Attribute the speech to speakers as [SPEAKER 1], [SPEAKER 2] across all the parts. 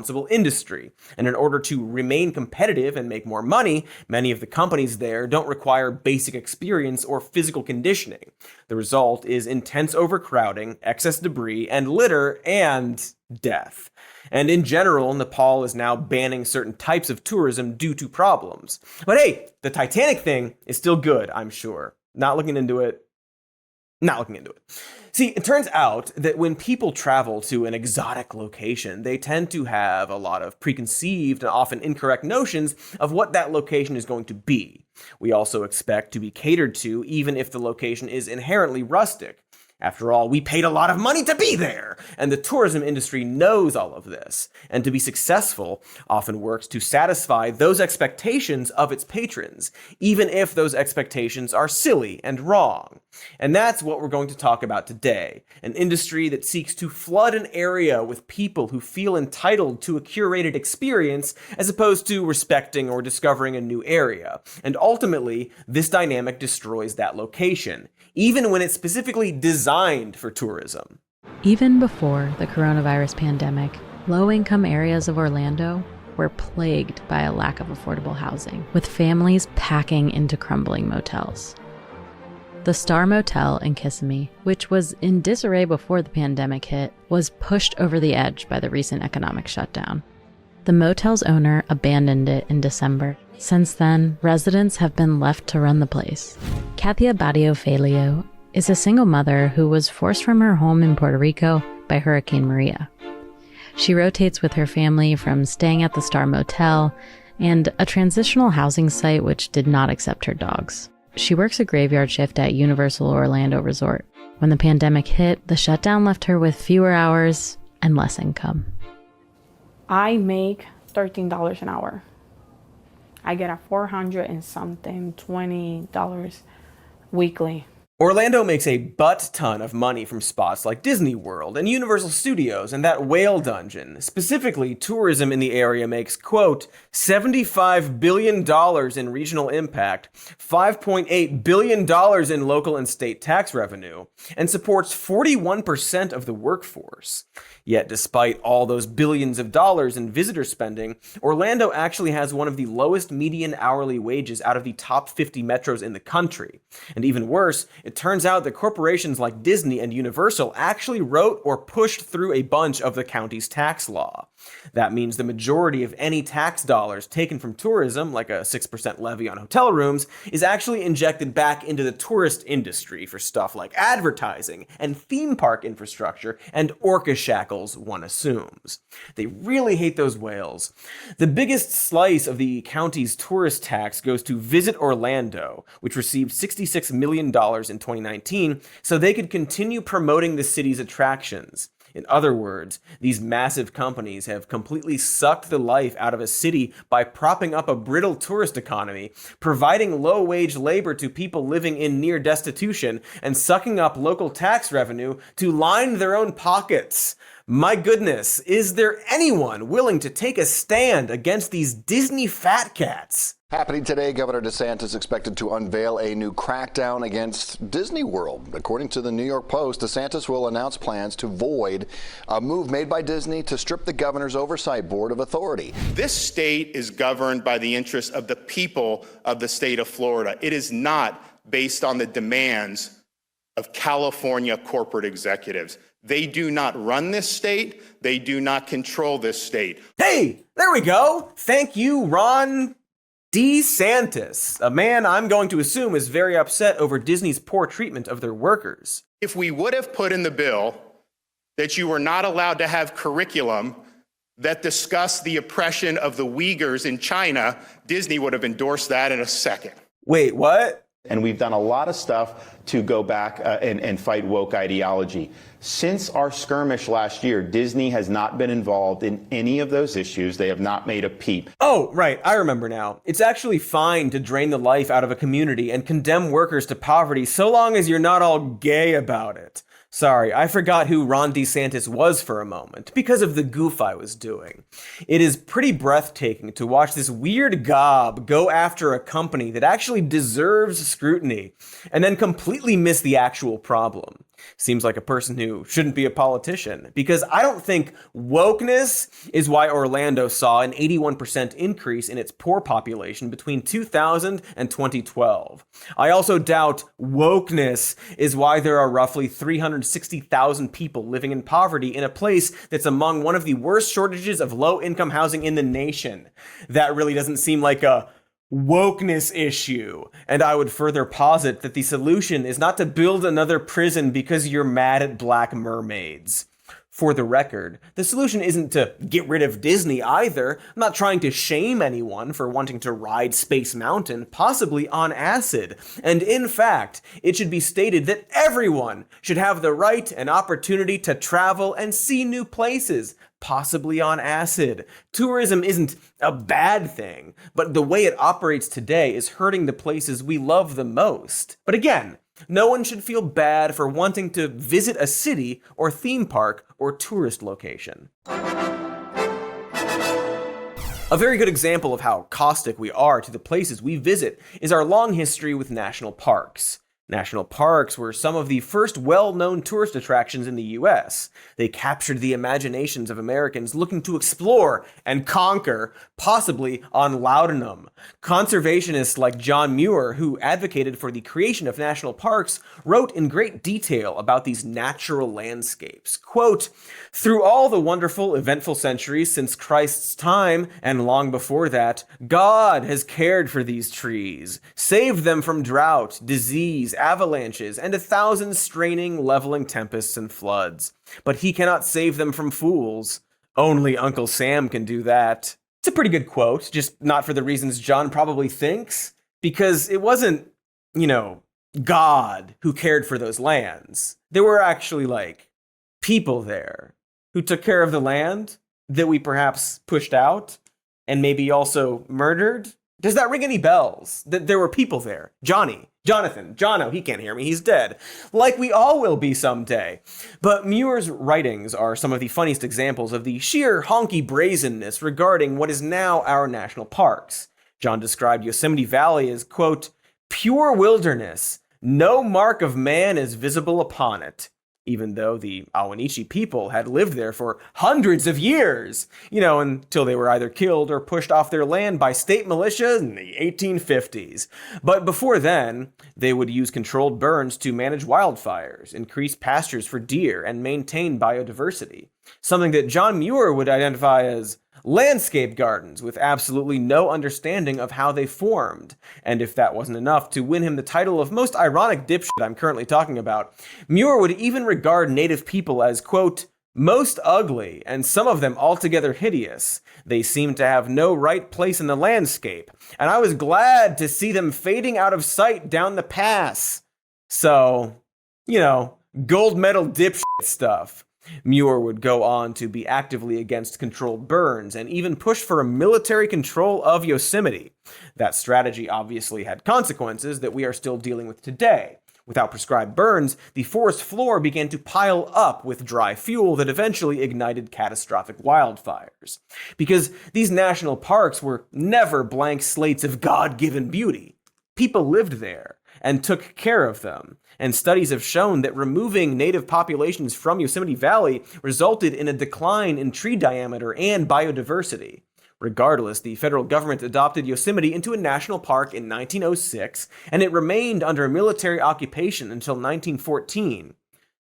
[SPEAKER 1] responsible industry. And in order to remain competitive and make more money, many of the companies there don't require basic experience or physical conditioning. The result is intense overcrowding, excess debris, and litter, and death. And in general, Nepal is now banning certain types of tourism due to problems. But hey, the Titanic thing is still good, I'm sure. Not looking into it. See, it turns out that when people travel to an exotic location, they tend to have a lot of preconceived and often incorrect notions of what that location is going to be. We also expect to be catered to, even if the location is inherently rustic. After all, we paid a lot of money to be there, and the tourism industry knows all of this, and to be successful often works to satisfy those expectations of its patrons, even if those expectations are silly and wrong. And that's what we're going to talk about today, an industry that seeks to flood an area with people who feel entitled to a curated experience as opposed to respecting or discovering a new area. And ultimately, this dynamic destroys that location, even when it's specifically designed for tourism.
[SPEAKER 2] Even before the coronavirus pandemic, low-income areas of Orlando were plagued by a lack of affordable housing, with families packing into crumbling motels. The Star Motel in Kissimmee, which was in disarray before the pandemic hit, was pushed over the edge by the recent economic shutdown. The motel's owner abandoned it in December. Since then, residents have been left to run the place. Kathia Badio-Falio is a single mother who was forced from her home in Puerto Rico by Hurricane Maria. She rotates with her family from staying at the Star Motel and a transitional housing site which did not accept her dogs. She works a graveyard shift at Universal Orlando Resort. When the pandemic hit, the shutdown left her with fewer hours and less income.
[SPEAKER 3] I make $13 an hour. I get a $400 and something, $20 weekly.
[SPEAKER 1] Orlando makes a butt-ton of money from spots like Disney World and Universal Studios and that whale dungeon. Specifically, tourism in the area makes, quote, $75 billion in regional impact, $5.8 billion in local and state tax revenue, and supports 41% of the workforce. Yet, despite all those billions of dollars in visitor spending, Orlando actually has one of the lowest median hourly wages out of the top 50 metros in the country. And even worse, it turns out that corporations like Disney and Universal actually wrote or pushed through a bunch of the county's tax law. That means the majority of any tax dollars taken from tourism, like a 6% levy on hotel rooms, is actually injected back into the tourist industry for stuff like advertising and theme park infrastructure and orca shackles, one assumes. They really hate those whales. The biggest slice of the county's tourist tax goes to Visit Orlando, which received $66 million in 2019, so they could continue promoting the city's attractions. In other words, these massive companies have completely sucked the life out of a city by propping up a brittle tourist economy, providing low-wage labor to people living in near destitution, and sucking up local tax revenue to line their own pockets. My goodness, is there anyone willing to take a stand against these Disney fat cats?
[SPEAKER 4] Happening today, Governor DeSantis expected to unveil a new crackdown against Disney World. According to the New York Post, DeSantis will announce plans to void a move made by Disney to strip the governor's oversight board of authority.
[SPEAKER 5] This state is governed by the interests of the people of the state of Florida. It is not based on the demands of California corporate executives. They do not run this state. They do not control this state.
[SPEAKER 1] Hey, there we go. Thank you, Ron DeSantis, a man I'm going to assume is very upset over Disney's poor treatment of their workers.
[SPEAKER 5] If we would have put in the bill that you were not allowed to have curriculum that discussed the oppression of the Uyghurs in China, Disney would have endorsed that in a second.
[SPEAKER 1] Wait, what?
[SPEAKER 6] And we've done a lot of stuff to go back and fight woke ideology. Since our skirmish last year, Disney has not been involved in any of those issues. They have not made a peep.
[SPEAKER 1] Oh, right, I remember now. It's actually fine to drain the life out of a community and condemn workers to poverty so long as you're not all gay about it. Sorry, I forgot who Ron DeSantis was for a moment, because of the goof I was doing. It is pretty breathtaking to watch this weird gob go after a company that actually deserves scrutiny, and then completely miss the actual problem. Seems like a person who shouldn't be a politician, because I don't think wokeness is why Orlando saw an 81% increase in its poor population between 2000 and 2012. I also doubt wokeness is why there are roughly 360,000 people living in poverty in a place that's among one of the worst shortages of low-income housing in the nation. That really doesn't seem like a wokeness issue. And I would further posit that the solution is not to build another prison because you're mad at black mermaids. For the record, the solution isn't to get rid of Disney either. I'm not trying to shame anyone for wanting to ride Space Mountain, possibly on acid. And in fact, it should be stated that everyone should have the right and opportunity to travel and see new places, possibly on acid. Tourism isn't a bad thing, but the way it operates today is hurting the places we love the most. But again, no one should feel bad for wanting to visit a city or theme park or tourist location. A very good example of how caustic we are to the places we visit is our long history with national parks. National parks were some of the first well-known tourist attractions in the US. They captured the imaginations of Americans looking to explore and conquer, possibly on laudanum. Conservationists like John Muir, who advocated for the creation of national parks, wrote in great detail about these natural landscapes. Quote, "Through all the wonderful, eventful centuries since Christ's time, and long before that, God has cared for these trees, saved them from drought, disease, avalanches, and 1,000 straining, leveling tempests and floods. But he cannot save them from fools. Only Uncle Sam can do that." It's a pretty good quote, just not for the reasons John probably thinks, because it wasn't, God who cared for those lands. There were actually, people there who took care of the land that we perhaps pushed out and maybe also murdered. Does that ring any bells? That there were people there? Jonathan, Jono, he can't hear me, he's dead. Like we all will be someday. But Muir's writings are some of the funniest examples of the sheer honky brazenness regarding what is now our national parks. John described Yosemite Valley as, quote, "pure wilderness. No mark of man is visible upon it," even though the Awanichi people had lived there for hundreds of years, until they were either killed or pushed off their land by state militia in the 1850s. But before then, they would use controlled burns to manage wildfires, increase pastures for deer, and maintain biodiversity. Something that John Muir would identify as landscape gardens with absolutely no understanding of how they formed. And if that wasn't enough to win him the title of most ironic dipshit I'm currently talking about, Muir would even regard native people as, quote, "most ugly, and some of them altogether hideous. They seem to have no right place in the landscape, and I was glad to see them fading out of sight down the pass." So, gold medal dipshit stuff. Muir would go on to be actively against controlled burns and even push for a military control of Yosemite. That strategy obviously had consequences that we are still dealing with today. Without prescribed burns, the forest floor began to pile up with dry fuel that eventually ignited catastrophic wildfires. Because these national parks were never blank slates of God-given beauty. People lived there and took care of them. And studies have shown that removing native populations from Yosemite Valley resulted in a decline in tree diameter and biodiversity. Regardless, the federal government adopted Yosemite into a national park in 1906, and it remained under military occupation until 1914.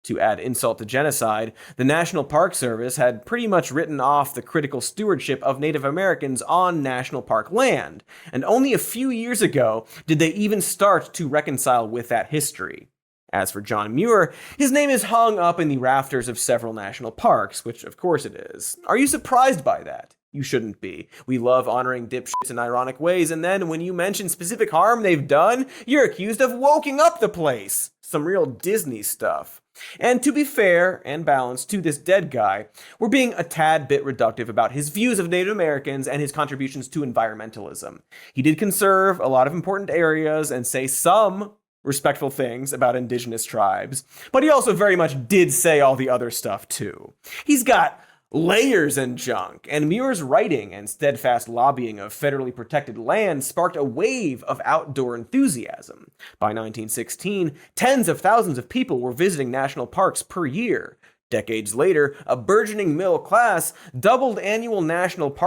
[SPEAKER 1] To add insult to genocide, the National Park Service had pretty much written off the critical stewardship of Native Americans on national park land, and only a few years ago did they even start to reconcile with that history. As for John Muir, his name is hung up in the rafters of several national parks, which of course it is. Are you surprised by that? You shouldn't be. We love honoring dipshits in ironic ways, and then when you mention specific harm they've done, you're accused of woking up the place. Some real Disney stuff. And to be fair and balanced to this dead guy, we're being a tad bit reductive about his views of Native Americans and his contributions to environmentalism. He did conserve a lot of important areas and say some respectful things about indigenous tribes, but he also very much did say all the other stuff too. He's got layers and junk, and Muir's writing and steadfast lobbying of federally protected land sparked a wave of outdoor enthusiasm. By 1916, tens of thousands of people were visiting national parks per year. Decades later, a burgeoning middle class doubled annual national park